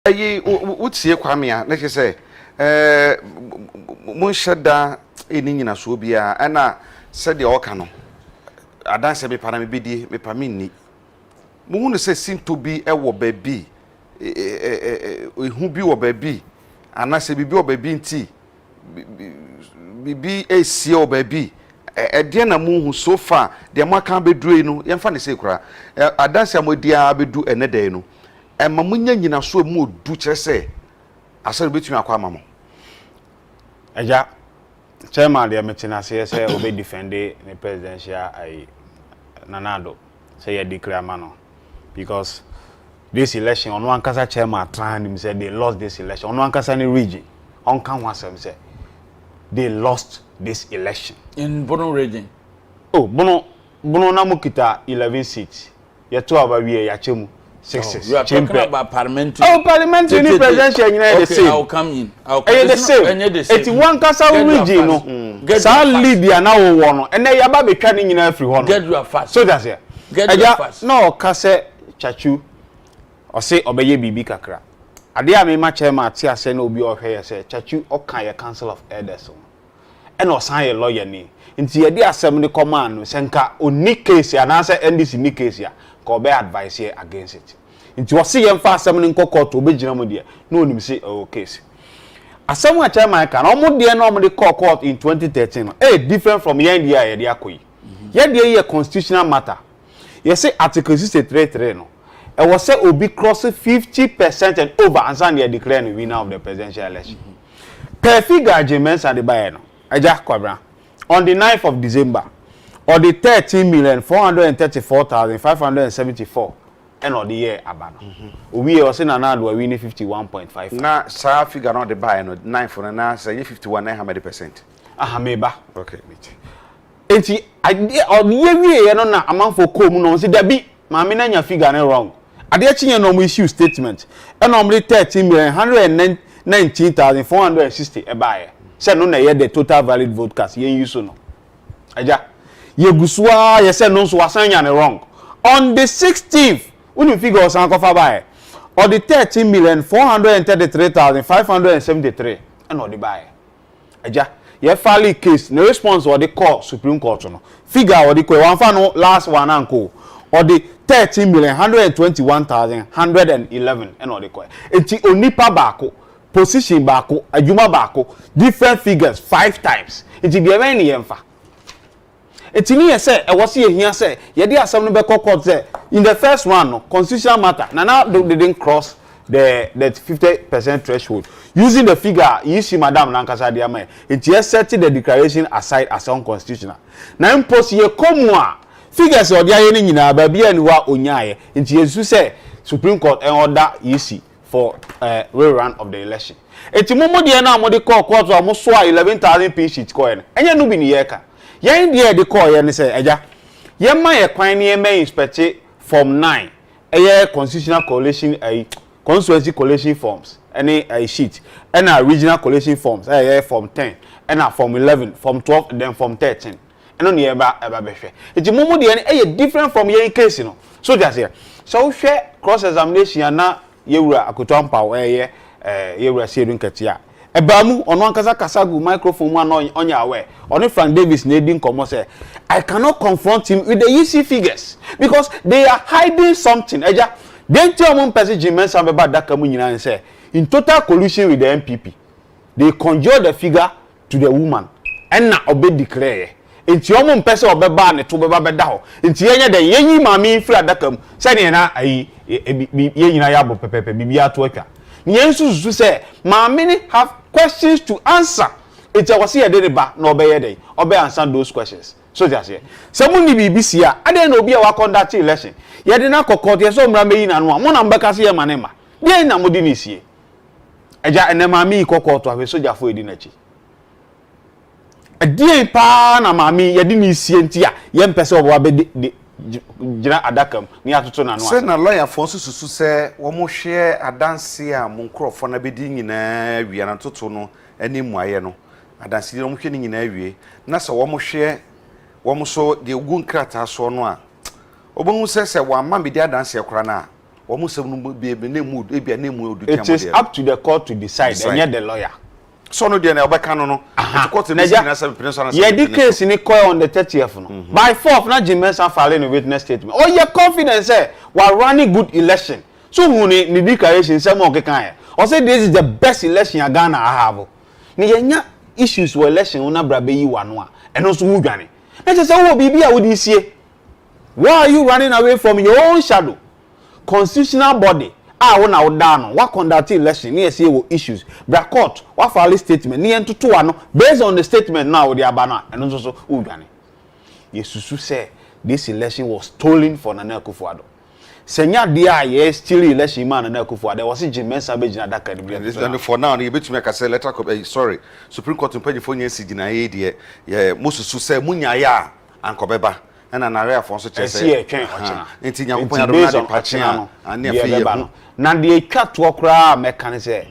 ayi wotie kwamea na che say mun shada eni nyina so bia na se de oka no adanse me para me bedi me pa me ni mu hu no se sinto bi ewo baabi ehu bi wo baabi ana se bibi wo baabi nti bibi esie wo baabi de na mu hu so far de maka bedru no yemfa ne se kura adanse amodia bedu enede no ma munya nyina so mu odu kire se asere betumi akwa amamo eja chairman de metina say obe defend the presidential nanado say you declare mano because this election on one kasa chairman trying him say they lost this election on one kasa ni region on kan wasem say they lost this election in Bono region. Oh Bono na mukita 11 seats ye to abawie ya chemu 6 you are talking about parliamentary. Oh, parliamentary ni presidential okay, the same. I'll come in. The same. It's one kasa region no. Sa lead ya na wo no. Ene ya ba betwa ni nyina afri ho no. Get you fast. So that's it. Get you fast. No kase chachu. O say obeye bibi kakra. Ade a me ma chairman ati ase na obi ohwe ye say chachu o kan ye council of elders. Ene o san ye lawyer ni. Nti ye di asem ni command no senka oni case ya na say NDC ni case ya. Ko be advice here against it. Nti wose ye mfa asem ni court obegina mo de no onim say oh case. Asem a chairman kan omo de na omo de court in 2013 different from yen dia ye de akoyi. Ye de ye constitutional matter. You say article 633 no. E was say obi cross 50% and over and say they declare the winner of the presidential election. Per figure arguments and the buyer no. Eja kwabra. On the 9th of December or the 13,434,574 end of the year abano. We was in another we win 51.5. Na sa figure no the buy no 9 for na say 51 900%. Aha meba. Okay. Enti on ye wie no na amanfo kom no say da bi ma me na nya figure no wrong. Ade chinye no mo issue statement. E no mo 13,119,460 e buy. Say no na ye the total valid vote cast yen use no. Aja ye gusua ye say no so wasanya no wrong. On the 16th when you figure osan kofa buy or the 13,433,573 and no the buy. Aja ye file case no response or the court Supreme Court no figure or the one fa no last one anko or the 13,121,111 and all the court enti onipa baako position baako adwuma baako different figures 5 times enti be any yemfa enti ni ye say e was ye hia say ye dey asem no be court say in the first one no constitutional matter now they didn't cross the 50% threshold using the figure you see madam Lankasa de amay it yes set the declaration aside as unconstitutional na impose ye komua figures or dia ye ni nyina ba bia ni wa onyaye it yesu say Supreme Court and order EC for rerun of the election eti momo de na mo de court o mo so 11,000 pin sheet ko en enye no bi ni ye ka ye de de call ye ni say eja ye ma ye kwan ni ye may inspect form 9 eye constitutional coalition constituency collation forms any sheet and regional collation forms form 10 and form 11 form 12 and then form 13 and on here eba behwe eti mumu de different from your case no so just here so share cross examination na yewura akotompa yewura siedu nketia eba mu ono ankasa kasagu microphone mu na onya awe oni Frank Davis na edi nkomo say I cannot confront him with the EC figures because they are hiding something eja then tell one person Jimen Sambeba Daka Munyina and say in total collusion with the MPP they conjure the figure to the woman and na obe declare enti omo mpese obeba ne to beba beda ho enti yenye den yenyi mami free adaka mu se ne na ayi yenyina ya bo pepepe bibia to atwa nyen susu se mami ni have questions to answer enti awase ye de ba na obe ye den obe answer those questions so just here some ni BBC a ade na obi a wa conduct election ye de na kokot ye so mra meyi na no a mo na mbeka se ye manema de na mo di ni sie eja ene mami kokot a we soja fo edi na chi adien pa na mami ye di ni sie ntia ye mpese obo wa be gina adakam ni atoto na no se na lawyer for susu se wo mo hwe adanse a mo nkrofo na be di nyina wi na toto no ani muaye no adanse di mo hwe ni nyina wi na se wo mo hwe wo mo so de ogun krata so no a obon se wa ma be di adanse ekora na Almost no be name mood, e be name mood. It is up to the court to decide, and yet the lawyer. So no dey na obeka no. Court no yeah, the case in call on the 30th no. By 4th na Jim Mensah filing a witness statement. Oh, you're confident say we are running good election. So who ni declaration say mo kekan. Or say this is the best election Ghana have. Ni yenya issues with election una brabe yi wano a. Eno so wu dwane. Na say wo bibi a wo di sie. Why are you running away from your own shadow? Constitutional body wona wo da no wa conduct election ni ese wo issues bra court wa file statement ni entoto ano based on the statement now we aba na eno so wo dwane yesusu say this election was stolen for Nana Akufo-Addo senya dia ye still election man Nana Akufo-Addo was Jim Mensah be gina da and for now you betumi aka say letter sorry Supreme Court mpanyefo nya si gina ye de ye mususu say munya ya ankobeba na na area for so chese e twen ochina enti nya kopanya do na de pachia ane afi na de twa to kra mekan say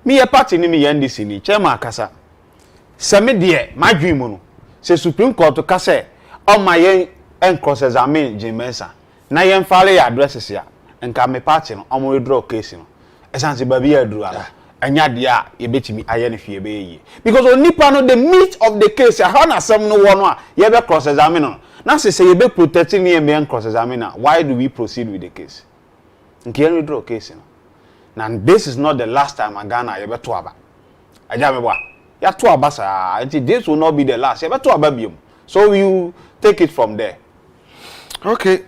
me ye party ni me ye ndc ni chairman akasa se me de madwin mu no se Supreme Court ka say o ma ye en cross examine Jim Mensah na ye mfale ya addresses ya nka me party no o mo withdraw case no esanse ba bi ya duru ala anya de a ye betimi aye ne fie be yi because onipa no the meat of the case how na sem no wo no a ye be cross examine no na say you be protecting me and cross examiner. Why do we proceed with the case? Can we draw a case? Now this is not the last time I Ghana you better aba. Ajamebwa. Ya to aba sa. This will not be the last. You better aba biom. So you take it from there. Okay.